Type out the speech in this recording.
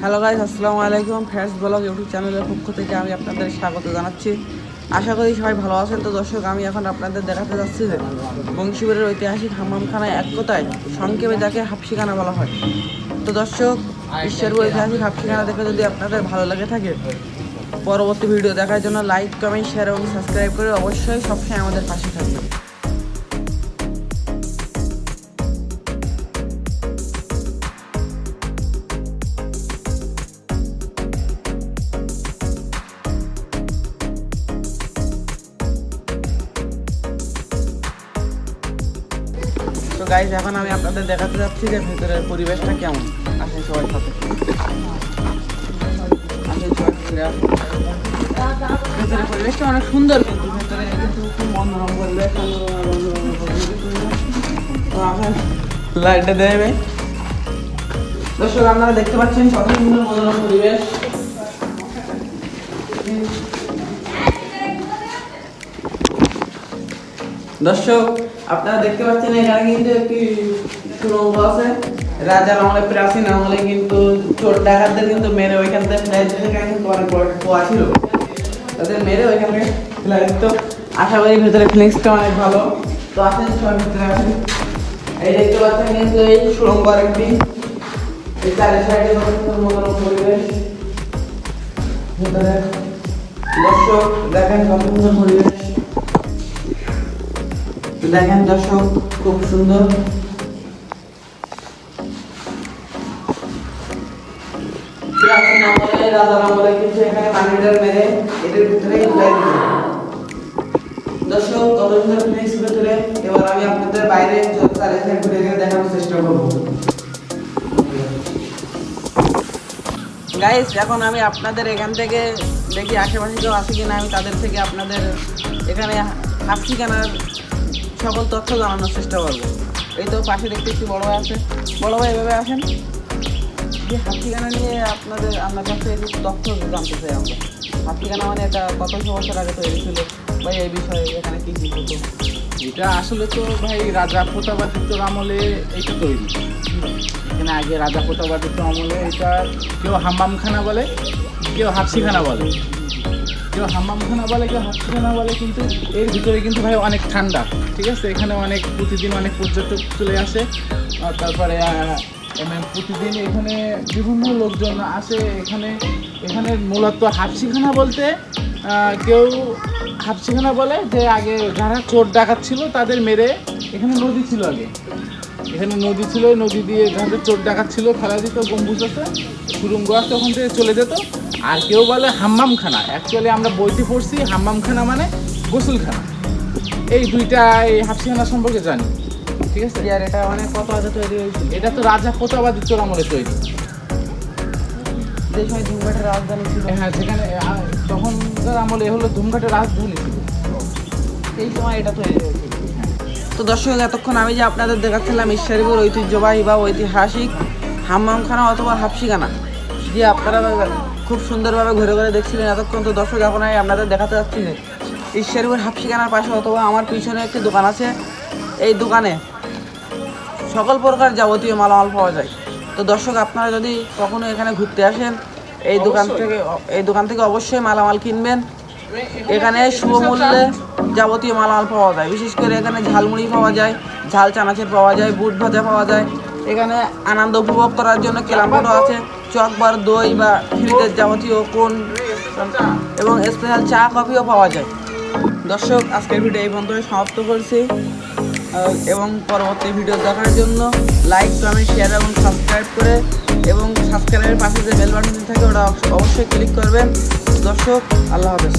Hello guys, আসসালামু আলাইকুম। Friends blog YouTube চ্যানেলের পক্ষ থেকে আমি আপনাদের স্বাগত জানাচ্ছি। আশা করি সবাই ভালো আছেন। তো দর্শক, আমি এখন আপনাদের দেখাতে যাচ্ছি যে বংশীপুরের ঐতিহাসিক হাম্মামখানায় এক কথায় সংক্ষেপে যাকে হাফসিখানা বলা হয়। তো দর্শক, ঈশ্বরপুর ঐতিহাসিক হাফসিখানা দেখে যদি আপনাদের ভালো লাগে থাকে, পরবর্তী ভিডিও দেখার জন্য লাইক, কমেন্ট, শেয়ার এবং সাবস্ক্রাইব করে অবশ্যই সবসময় আমাদের পাশে থাকবেন। তো গাইজ, এখন আমি আপনাদের দেখাতে যাচ্ছি যে ভেতরের পরিবেশটা কেমন। আসেন সবাই সাথে, ভেতরের পরিবেশটা অনেক সুন্দর, কিন্তু ভেতরে কিন্তু খুব মনোরম পরিবেশ। লাইটটা দেবে দর্শক, আপনারা দেখতে পাচ্ছেন কত সুন্দর মনোরম পরিবেশ। দর্শক, আপনারা দেখতে পাচ্ছেন এখানে কিন্তু একটি সুড়ঙ্গ আছে। রাজার আমলে, প্রাচীন আমলে কিন্তু চোর ডাকাতদের কিন্তু মেরে ওইখান থেকে ফেলে দিতে, কিন্তু অনেক বড় কুয়া ছিল, তাদের মেরে ওইখান থেকে ফেলে দিত। আশা করি ভেতরে ফিলিংসটা অনেক ভালো। তো আসেন সবাই ভেতরে আসেন। এই দেখতে পাচ্ছেন কিন্তু এই সুড়ঙ্গ আরেকটি, এই চারি সাইডে মনোরম পরিবেশ। ভেতরে দর্শক দেখেন কত সুন্দর পরিবেশ, দেখেন দর্শক, খুব সুন্দর। রাজার আমলে কিন্তু এখানে পানিটার মেরে এটার ভিতরে দর্শক কত সুন্দর ফিনিক্স ভেতরে। এবার আমি আপনাদের বাইরে ঘুরে দেখানোর চেষ্টা করবো। গাইস, এখন আমি আপনাদের এখান থেকে দেখি আশেপাশে কেউ আছে কিনা, আমি তাদের থেকে আপনাদের এখানে হাফসিখানার সকল তথ্য জানানোর চেষ্টা করবো। এই তো পাশে দেখতেছি বড় ভাই আছে। বড় ভাই, এভাবে আসেন। যে হাফসিখানা নিয়ে আপনার কাছে কিছু তথ্য জানতে চাই আমরা। হাফসিখানা মানে এটা কতশো বছর আগে তৈরি ছিল ভাই? এই বিষয়ে এখানে কি কি হতো? এটা আসলে তো ভাই রাজা প্রতাপাদিত্যর আমলে এটা তৈরি। এখানে আগে রাজা প্রতাপাদিত্য আমলে এটা কেউ হাম্মামখানা বলে, কেউ হাফসিখানা বলে, কেউ হাম্মামখানা বলে, কেউ হাফসিখানা বলে। কিন্তু এর ভিতরে কিন্তু ভাই অনেক ঠান্ডা, ঠিক আছে। এখানে প্রতিদিন অনেক পর্যটক চলে আসে। তারপরে প্রতিদিন এখানে বিভিন্ন লোকজন আসে। এখানে মূলত হাফসিখানা বলতে কেউ হাফসিখানা বলে যে আগে যারা চোর ডাকাত ছিল তাদের মেরে, এখানে নদী ছিল আগে, এখানে নদী ছিল, নদী দিয়ে যাদের চোর ডাকাত ছিল ফেলা দিত, গম্বুজ আছে, সুড়ঙ্গ আছে, ওখান থেকে চলে যেত। আর কেউ বলে হাম্মামখানা। অ্যাকচুয়ালি আমরা বইতে পড়ছি হাম্মামখানা মানে গোসলখানা। এই দুইটা এই হাফসিখানা সম্পর্কে জানি, ঠিক আছে। আর এটা মানে কত আগে তৈরি হয়েছিল? এটা তো রাজা প্রতাপাদিত্যর আমলে তৈরি, যে সময় ধুমঘাটের রাজধানী ছিল। হ্যাঁ, সেখানে তখনকার আমলে হলো ধুমঘাটের রাজধানী ছিল, এই সময় এটা তৈরি হয়েছিল। তো দর্শক, এতক্ষণ আমি যে আপনাদের দেখাচ্ছিলাম ঈশ্বরপুর ঐতিহ্যবাহী বা ঐতিহাসিক হাম্মামখানা অথবা হাফসিখানা, যে আপনারা খুব সুন্দরভাবে ঘুরে ঘুরে দেখছিলেন এতক্ষণ। তো দর্শক, এখন আমি আপনাদের দেখাতে যাচ্ছি যে ঈশ্বরপুর হাফসিখানার পাশে অথবা আমার পিছনে একটি দোকান আছে। এই দোকানে সকল প্রকার যাবতীয় মালামাল পাওয়া যায়। তো দর্শক, আপনারা যদি কখনো এখানে ঘুরতে আসেন, এই দোকান থেকে অবশ্যই মালামাল কিনবেন। এখানে সুমূল্যে যাবতীয় মালামাল পাওয়া যায়। বিশেষ করে এখানে ঝালমুড়ি পাওয়া যায়, ঝাল চানাচুর পাওয়া যায়, বুট ভাজা পাওয়া যায়। এখানে আনন্দ উপভোগ করার জন্য কেলামটো আছে, চকবার, দই বা ফ্রিজের যাবতীয় কোন এবং স্পেশাল চা কফিও পাওয়া যায়। দর্শক, আজকের ভিডিও এই পর্যন্ত সমাপ্ত করছি, এবং পরবর্তী ভিডিও দেখার জন্য লাইক, কমেন্ট, শেয়ার এবং সাবস্ক্রাইব করে, এবং সাবস্ক্রাইবের পাশে যে বেল বাটনটি থাকে ওটা অবশ্যই ক্লিক করবেন। দর্শক, আল্লাহ হাফেজ।